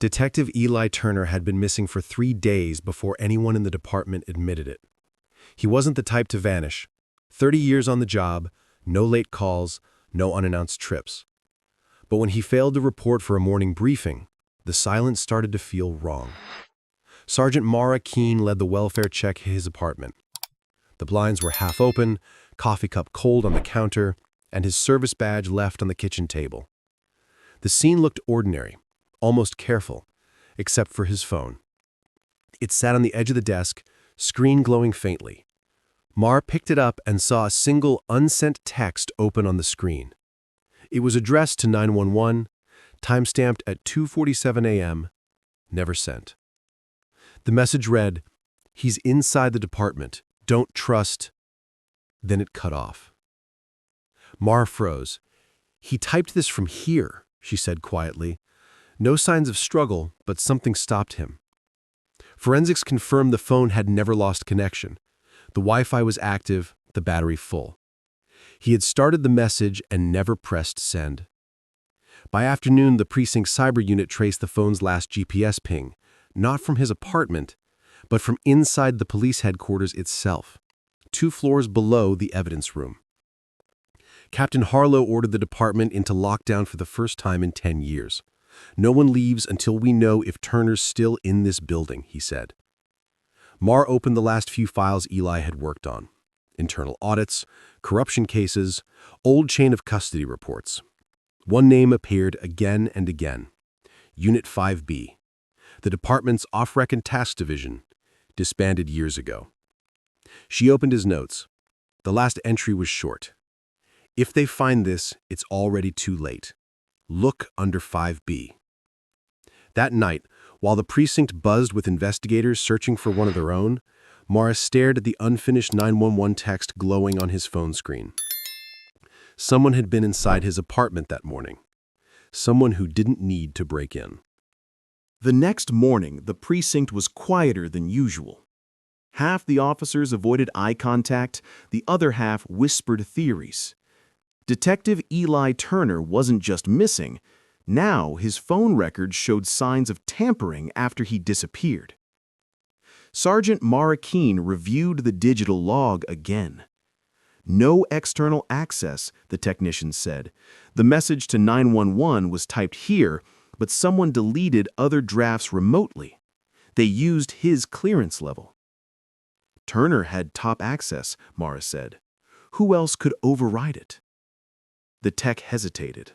Detective Eli Turner had been missing for 3 days before anyone in the department admitted it. He wasn't the type to vanish. 30 years on the job, no late calls, no unannounced trips. But when he failed to report for a morning briefing, the silence started to feel wrong. Sergeant Mara Keane led the welfare check at his apartment. The blinds were half open, coffee cup cold on the counter, and his service badge left on the kitchen table. The scene looked ordinary, almost careful, except for his phone. It sat on the edge of the desk, screen glowing faintly. Mar picked it up and saw a single unsent text open on the screen. It was addressed to 911, timestamped at 2:47 a.m., never sent. The message read, "He's inside the department. Don't trust." Then it cut off. Mar froze. "He typed this from here," she said quietly. No signs of struggle, but something stopped him. Forensics confirmed the phone had never lost connection. The Wi-Fi was active, the battery full. He had started the message and never pressed send. By afternoon, the precinct cyber unit traced the phone's last GPS ping, not from his apartment, but from inside the police headquarters itself, 2 floors below the evidence room. Captain Harlow ordered the department into lockdown for the first time in 10 years. "No one leaves until we know if Turner's still in this building," he said. Mar opened the last few files Eli had worked on. Internal audits, corruption cases, old chain of custody reports. One name appeared again and again. Unit 5B. The department's off-record task division, disbanded years ago. She opened his notes. The last entry was short. "If they find this, it's already too late. Look under 5B." That night, while the precinct buzzed with investigators searching for one of their own, Mara stared at the unfinished 911 text glowing on his phone screen. Someone had been inside his apartment that morning. Someone who didn't need to break in. The next morning, the precinct was quieter than usual. Half the officers avoided eye contact, the other half whispered theories. Detective Eli Turner wasn't just missing. Now his phone records showed signs of tampering after he disappeared. Sergeant Mara Keane reviewed the digital log again. No external access, the technician said. The message to 911 was typed here, but someone deleted other drafts remotely. They used his clearance level. Turner had top access, Mara said. Who else could override it? The tech hesitated.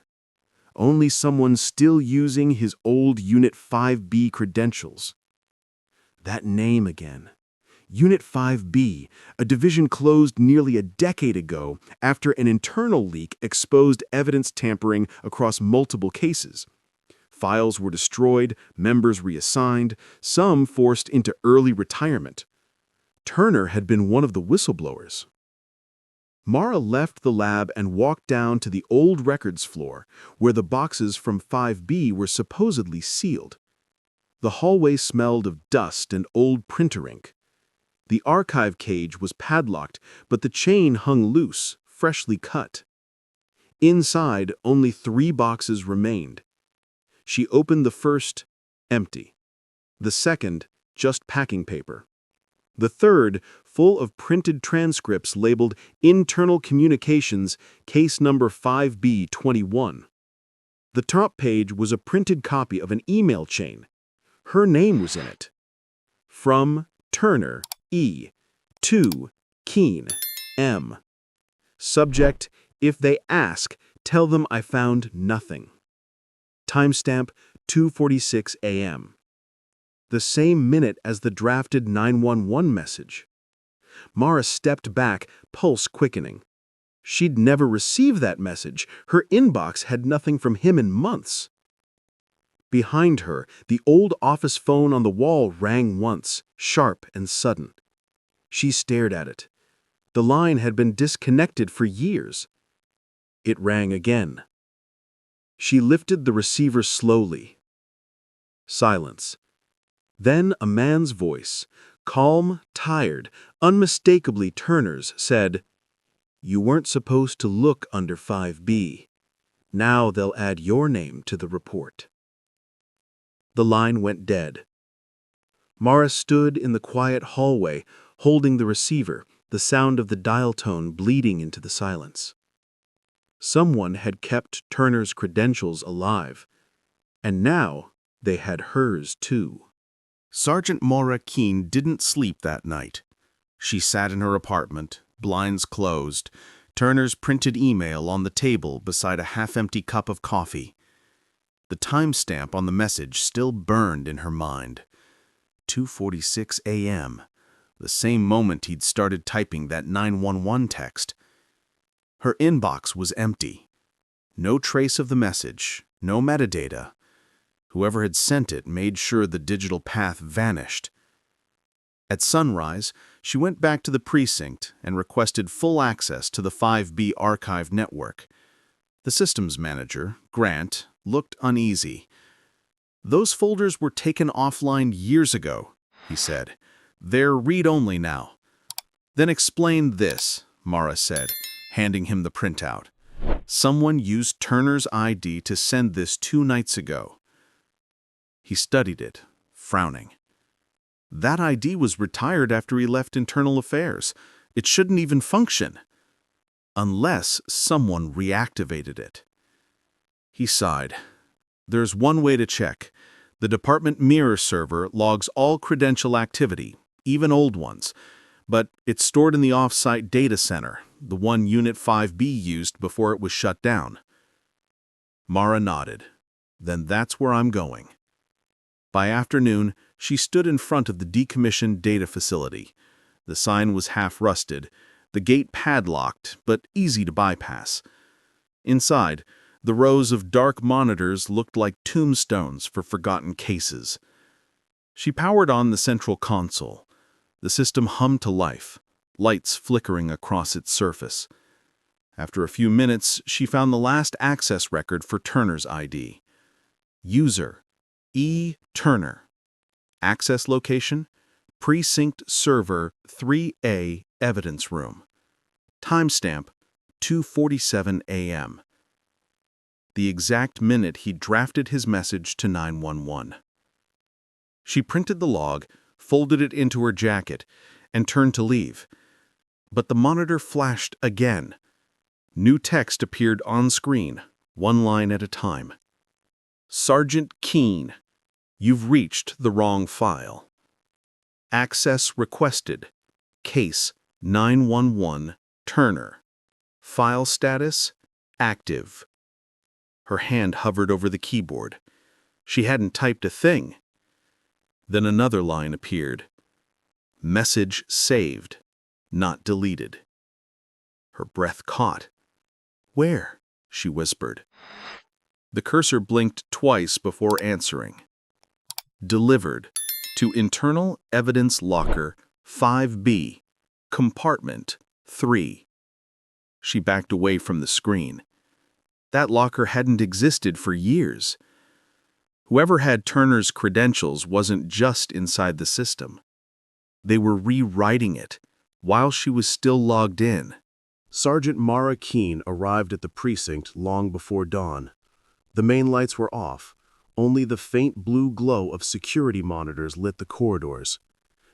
Only someone still using his old Unit 5B credentials. That name again. Unit 5B, a division closed nearly a decade ago after an internal leak exposed evidence tampering across multiple cases. Files were destroyed, members reassigned, some forced into early retirement. Turner had been one of the whistleblowers. Mara left the lab and walked down to the old records floor, where the boxes from 5B were supposedly sealed. The hallway smelled of dust and old printer ink. The archive cage was padlocked, but the chain hung loose, freshly cut. Inside, only 3 boxes remained. She opened the first, empty. The second, just packing paper. The third, full of printed transcripts labeled Internal Communications, Case Number 5B21. The top page was a printed copy of an email chain. Her name was in it. From Turner, E. To Keane, M. Subject, if they ask, tell them I found nothing. Timestamp, 2:46 a.m. The same minute as the drafted 911 message. Mara stepped back, pulse quickening. She'd never received that message. Her inbox had nothing from him in months. Behind her, the old office phone on the wall rang once, sharp and sudden. She stared at it. The line had been disconnected for years. It rang again. She lifted the receiver slowly. Silence. Then a man's voice, calm, tired, unmistakably Turner's, said, "You weren't supposed to look under 5B. Now they'll add your name to the report." The line went dead. Mara stood in the quiet hallway, holding the receiver, the sound of the dial tone bleeding into the silence. Someone had kept Turner's credentials alive, and now they had hers too. Sergeant Mara Keane didn't sleep that night. She sat in her apartment, blinds closed, Turner's printed email on the table beside a half-empty cup of coffee. The timestamp on the message still burned in her mind. 2:46 a.m., the same moment he'd started typing that 911 text. Her inbox was empty. No trace of the message, no metadata. Whoever had sent it made sure the digital path vanished. At sunrise, she went back to the precinct and requested full access to the 5B archive network. The systems manager, Grant, looked uneasy. "Those folders were taken offline years ago," he said. "They're read-only now." "Then explain this," Mara said, handing him the printout. "Someone used Turner's ID to send this 2 nights ago." He studied it, frowning. "That ID was retired after he left Internal Affairs. It shouldn't even function. Unless someone reactivated it." He sighed. "There's one way to check. The department mirror server logs all credential activity, even old ones, but it's stored in the off-site data center, the one Unit 5B used before it was shut down." Mara nodded. "Then that's where I'm going." By afternoon, she stood in front of the decommissioned data facility. The sign was half-rusted, the gate padlocked, but easy to bypass. Inside, the rows of dark monitors looked like tombstones for forgotten cases. She powered on the central console. The system hummed to life, lights flickering across its surface. After a few minutes, she found the last access record for Turner's ID. User E. Turner. Access location: Precinct Server 3A Evidence Room. Timestamp: 2:47 a.m. The exact minute he drafted his message to 911. She printed the log, folded it into her jacket, and turned to leave. But the monitor flashed again. New text appeared on screen, one line at a time. "Sergeant Keane, you've reached the wrong file. Access requested. Case 911 Turner. File status active." Her hand hovered over the keyboard. She hadn't typed a thing. Then another line appeared. "Message saved, not deleted." Her breath caught. "Where?" she whispered. The cursor blinked twice before answering. "Delivered to Internal Evidence Locker 5B, Compartment 3. She backed away from the screen. That locker hadn't existed for years. Whoever had Turner's credentials wasn't just inside the system. They were rewriting it while she was still logged in. Sergeant Mara Keane arrived at the precinct long before dawn. The main lights were off. Only the faint blue glow of security monitors lit the corridors.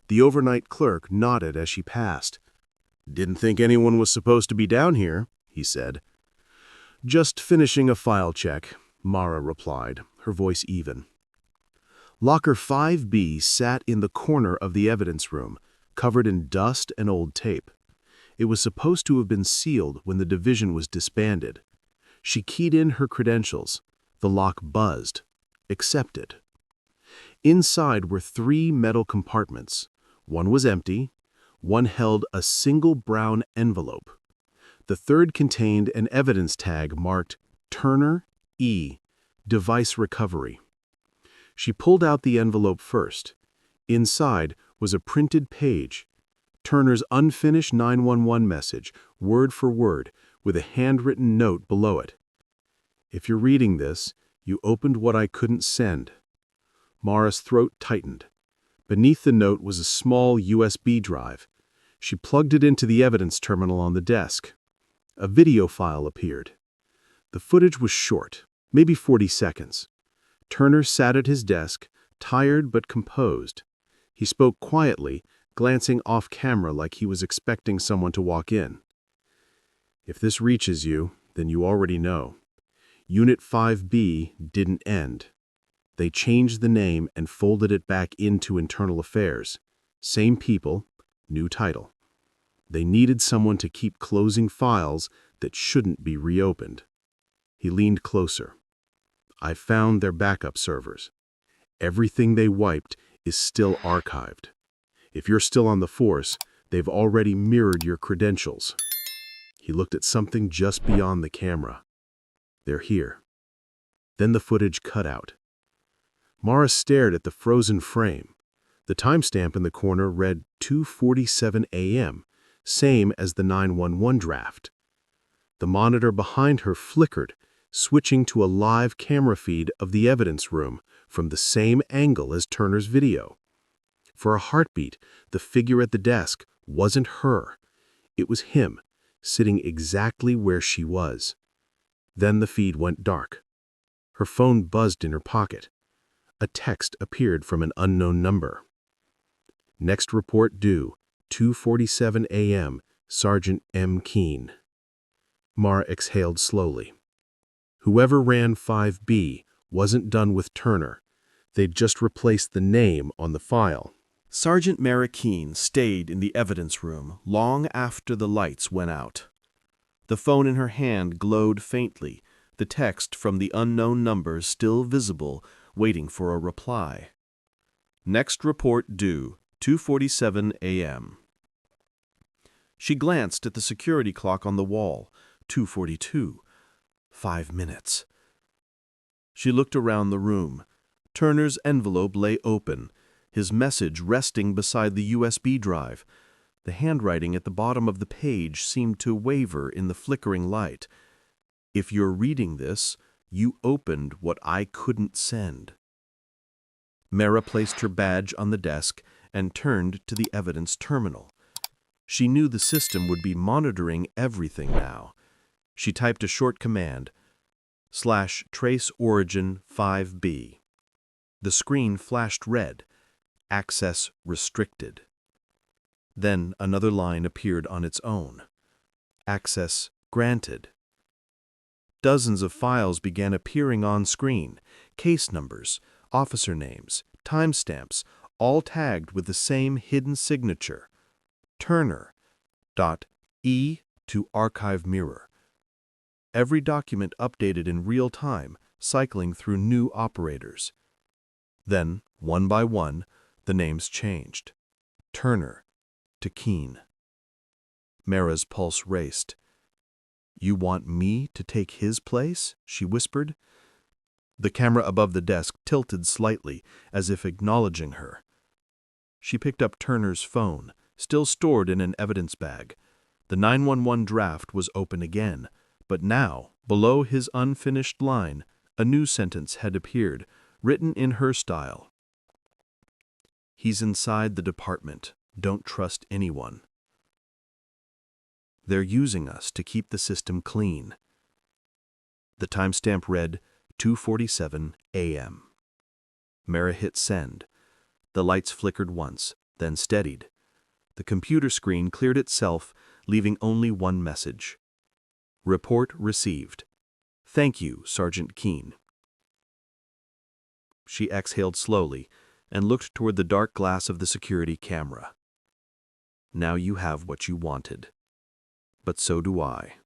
The overnight clerk nodded as she passed. "Didn't think anyone was supposed to be down here," he said. "Just finishing a file check," Mara replied, her voice even. Locker 5B sat in the corner of the evidence room, covered in dust and old tape. It was supposed to have been sealed when the division was disbanded. She keyed in her credentials. The lock buzzed. Accepted. Inside were 3 metal compartments. One was empty. One held a single brown envelope. The third contained an evidence tag marked Turner E. Device Recovery. She pulled out the envelope first. Inside was a printed page. Turner's unfinished 911 message, word for word, with a handwritten note below it. "If you're reading this, you opened what I couldn't send." Mara's throat tightened. Beneath the note was a small USB drive. She plugged it into the evidence terminal on the desk. A video file appeared. The footage was short, maybe 40 seconds. Turner sat at his desk, tired but composed. He spoke quietly, glancing off camera like he was expecting someone to walk in. "If this reaches you, then you already know. Unit 5B didn't end. They changed the name and folded it back into Internal Affairs. Same people, new title. They needed someone to keep closing files that shouldn't be reopened." He leaned closer. "I found their backup servers. Everything they wiped is still archived. If you're still on the force, they've already mirrored your credentials." He looked at something just beyond the camera. "They're here." Then the footage cut out. Mara stared at the frozen frame. The timestamp in the corner read 2:47 a.m., same as the 911 draft. The monitor behind her flickered, switching to a live camera feed of the evidence room from the same angle as Turner's video. For a heartbeat, the figure at the desk wasn't her. It was him, sitting exactly where she was. Then the feed went dark. Her phone buzzed in her pocket. A text appeared from an unknown number. "Next report due, 2:47 a.m., Sergeant M. Keane." Mara exhaled slowly. Whoever ran 5B wasn't done with Turner. They'd just replaced the name on the file. Sergeant Mara Keane stayed in the evidence room long after the lights went out. The phone in her hand glowed faintly, the text from the unknown number still visible, waiting for a reply. "Next report due, 2:47 a.m." She glanced at the security clock on the wall, 2:42. 5 minutes. She looked around the room. Turner's envelope lay open, his message resting beside the USB drive. The handwriting at the bottom of the page seemed to waver in the flickering light. "If you're reading this, you opened what I couldn't send." Mara placed her badge on the desk and turned to the evidence terminal. She knew the system would be monitoring everything now. She typed a short command, /trace origin 5B. The screen flashed red, access restricted. Then another line appeared on its own, access granted. Dozens of files began appearing on screen, case numbers, officer names, timestamps, all tagged with the same hidden signature, Turner.E to archive mirror. Every document updated in real time, cycling through new operators. Then, one by one, the names changed. Turner to Keane. Mara's pulse raced. "You want me to take his place?" she whispered. The camera above the desk tilted slightly, as if acknowledging her. She picked up Turner's phone, still stored in an evidence bag. The 911 draft was open again, but now, below his unfinished line, a new sentence had appeared, written in her style. "He's inside the department. Don't trust anyone. They're using us to keep the system clean." The timestamp read 2:47 a.m. Mara hit send. The lights flickered once, then steadied. The computer screen cleared itself, leaving only one message. "Report received. Thank you, Sergeant Keane." She exhaled slowly and looked toward the dark glass of the security camera. "Now you have what you wanted. But so do I."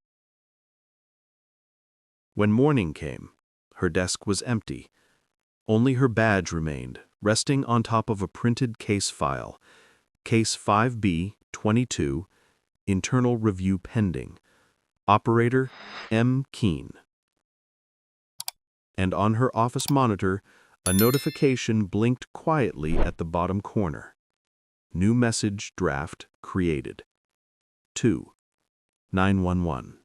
When morning came, her desk was empty. Only her badge remained, resting on top of a printed case file. Case 5B22, internal review pending. Operator M. Keane. And on her office monitor, a notification blinked quietly at the bottom corner. New message draft created. 2. 911.